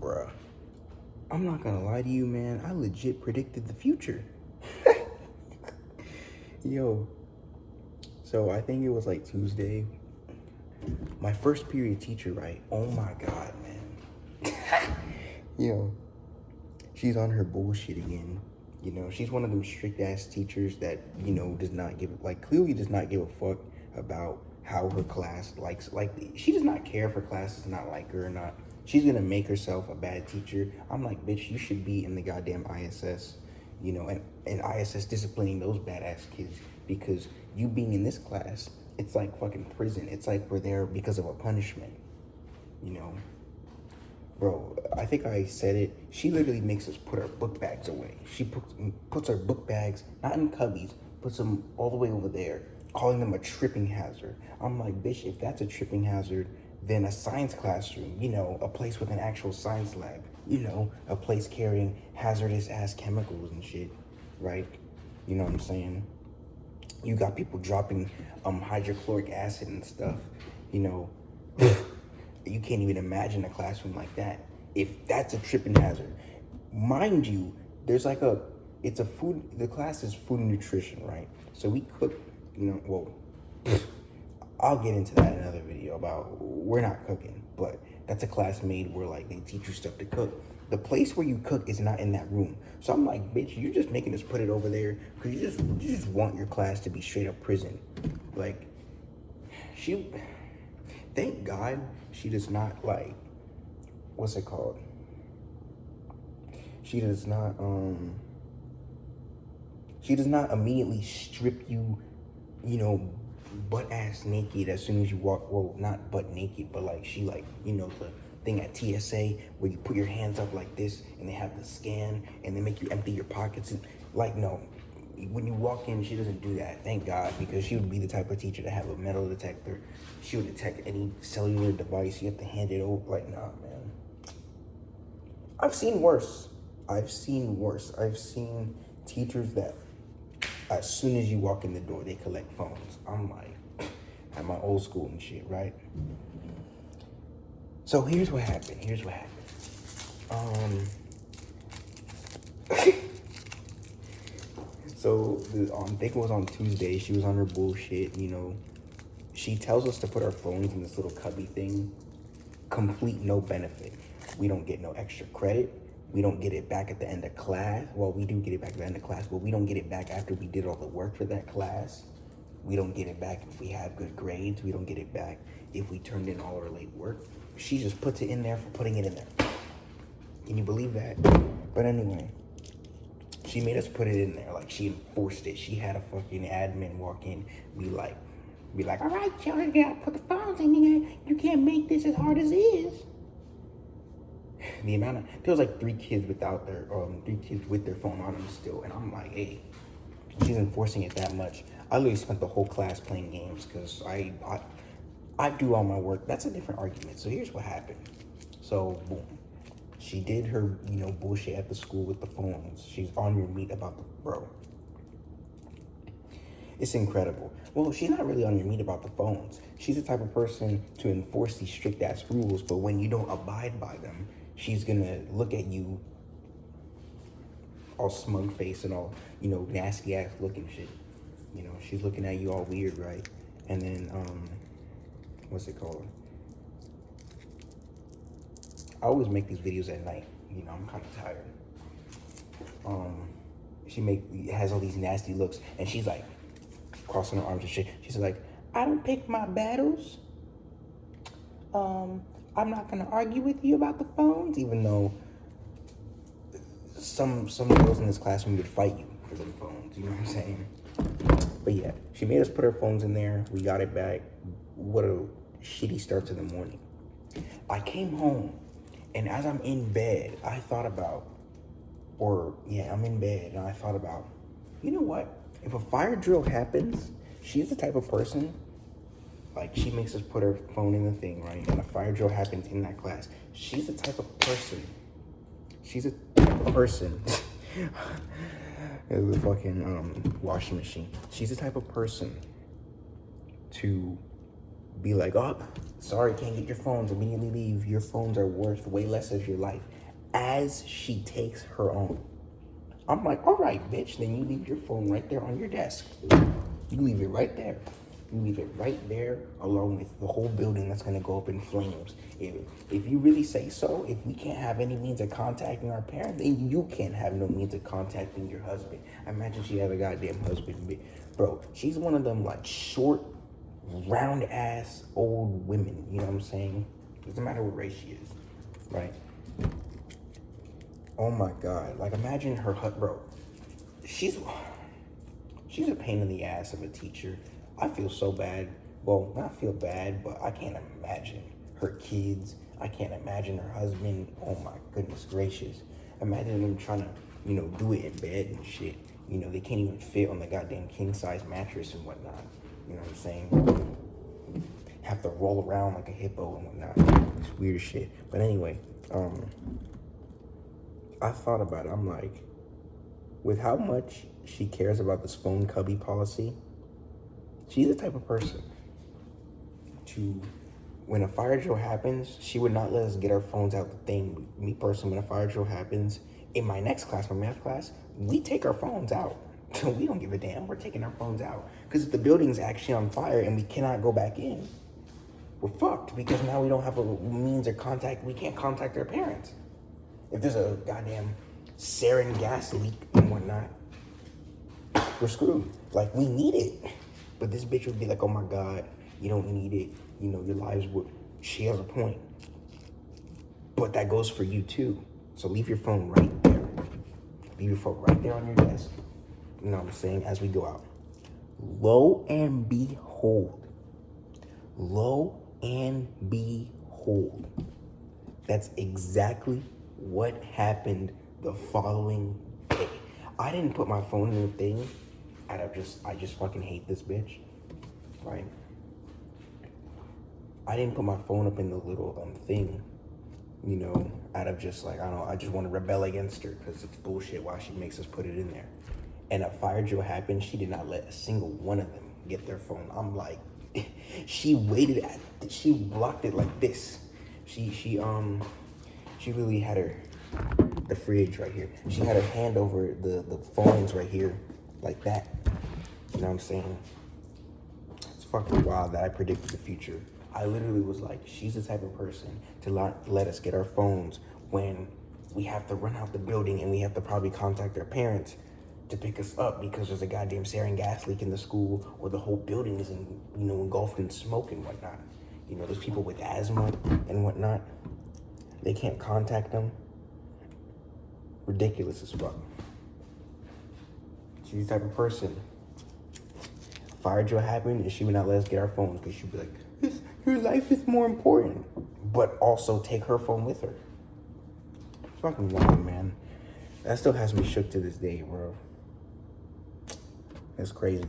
bruh, I'm not gonna lie to you, man. I legit predicted the future. Yo, so I think it was like Tuesday. My first period teacher, right? Oh my God, man. Yo, she's on her bullshit again. You know, she's one of them strict ass teachers that, you know, does not give, like, clearly does not give a fuck about how her class likes, like, she does not care if her class does not like her or not. She's gonna make herself a bad teacher. I'm like, bitch, you should be in the goddamn ISS, you know, and ISS disciplining those badass kids, because you being in this class, it's like fucking prison. It's like we're there because of a punishment, you know. Bro, I think I said it. She literally makes us put our book bags away. She puts our book bags, not in cubbies, puts them all the way over there, calling them a tripping hazard. I'm like, bitch, if that's a tripping hazard, then a science classroom, you know, a place with an actual science lab, you know, a place carrying hazardous ass chemicals and shit, right? You know what I'm saying? You got people dropping hydrochloric acid and stuff, you know. You can't even imagine a classroom like that. If that's a tripping hazard, mind you, there's like it's a food, the class is food and nutrition, right? So we cook, you know, well, I'll get into that in another video about, we're not cooking, but that's a class made where like they teach you stuff to cook. The place where you cook is not in that room. So I'm like, bitch, you're just making us put it over there because you just want your class to be straight up prison. Like, thank God she does not, like, what's it called? She does not immediately strip you, you know, butt ass naked as soon as you walk. Well, not butt naked, but like she, like, you know, the thing at TSA where you put your hands up like this and they have the scan and they make you empty your pockets, and like, no. When you walk in, she doesn't do that, thank God, because she would be the type of teacher to have a metal detector. She would detect any cellular device. You have to hand it over. Like, nah, man. I've seen worse. I've seen teachers that as soon as you walk in the door, they collect phones. I'm like, at my old school and shit, right? So here's what happened. So I think it was on Tuesday. She was on her bullshit, you know. She tells us to put our phones in this little cubby thing. Complete no benefit. We don't get no extra credit. We don't get it back at the end of class. Well, we do get it back at the end of class, but we don't get it back after we did all the work for that class. We don't get it back if we have good grades. We don't get it back if we turned in all our late work. She just puts it in there for putting it in there. Can you believe that? But anyway, she made us put it in there. Like, she enforced it. She had a fucking admin walk in, be like, all right, children, you gotta put the phones in here. You can't make this as hard as it is. There was like three kids with their phone on them still, and I'm like, hey, she's enforcing it that much. I literally spent the whole class playing games because I do all my work. That's a different argument. So here's what happened. So boom, she did her, you know, bullshit at the school with the phones. She's on your meat about the bro. It's incredible. Well, she's not really on your meat about the phones. She's the type of person to enforce these strict ass rules, but when you don't abide by them, she's gonna look at you all smug face and all, you know, nasty ass looking shit. You know, she's looking at you all weird, right? And then, what's it called? I always make these videos at night. You know, I'm kind of tired. She has all these nasty looks, and she's like crossing her arms and shit. She's like, I don't pick my battles. I'm not gonna argue with you about the phones, even though some girls in this classroom would fight you for them phones. You know what I'm saying? But yeah, she made us put our phones in there. We got it back. What a shitty start to the morning. I came home, and as I'm in bed, I'm in bed, and I thought about, you know what? If a fire drill happens, she's the type of person, like, she makes us put her phone in the thing, right? And a fire drill happens in that class. She's the type of person. It was a fucking washing machine. She's the type of person to be like, oh, sorry, can't get your phones, immediately leave. Your phones are worth way less of your life. As she takes her own. I'm like, all right, bitch, then you leave your phone right there on your desk. You leave it right there. You leave it right there along with the whole building that's gonna go up in flames. If you really say so, if we can't have any means of contacting our parents, then you can't have no means of contacting your husband. Imagine she had a goddamn husband. Bro, she's one of them like short, round ass old women, you know what I'm saying? Doesn't matter what race she is, right? Oh my God, like imagine her, bro, she's a pain in the ass of a teacher. I feel so bad. Well, not feel bad, but I can't imagine her kids. I can't imagine her husband. Oh my goodness gracious. Imagine them trying to, do it in bed and shit. They can't even fit on the goddamn king size mattress and whatnot. You know what I'm saying? Have to roll around like a hippo and whatnot. It's weird shit. But anyway, I thought about it. I'm like, with how much she cares about this phone cubby policy, she's the type of person to, when a fire drill happens, she would not let us get our phones out the thing. Me personally, when a fire drill happens, in my next class, my math class, we take our phones out. We don't give a damn. We're taking our phones out. Because if the building's actually on fire and we cannot go back in, we're fucked. Because now we don't have a means of contact. We can't contact our parents. If there's a goddamn sarin gas leak and whatnot, we're screwed. Like, we need it. But this bitch would be like, oh my God, you don't need it. Your lives would. She has a point. But that goes for you too. So leave your phone right there. Leave your phone right there on your desk. You know what I'm saying? As we go out. Lo and behold. That's exactly what happened the following day. I didn't put my phone in the thing out of I just fucking hate this bitch, right? I didn't put my phone up in the little thing, out of just like, I don't know, I just want to rebel against her because it's bullshit why she makes us put it in there. And a fire drill happened, she did not let a single one of them get their phone. I'm like, she blocked it like this. She literally had the fridge right here. She had her hand over the phones right here, like that. You know what I'm saying? It's fucking wild that I predicted the future. I literally was like, she's the type of person to let us get our phones when we have to run out the building and we have to probably contact our parents to pick us up because there's a goddamn sarin gas leak in the school or the whole building is engulfed in smoke and whatnot. There's people with asthma and whatnot. They can't contact them. Ridiculous as fuck. She's the type of person. Fire drill happened and she would not let us get our phones because she'd be like, your life is more important. But also take her phone with her. It's fucking wild, man. That still has me shook to this day, bro. It's crazy.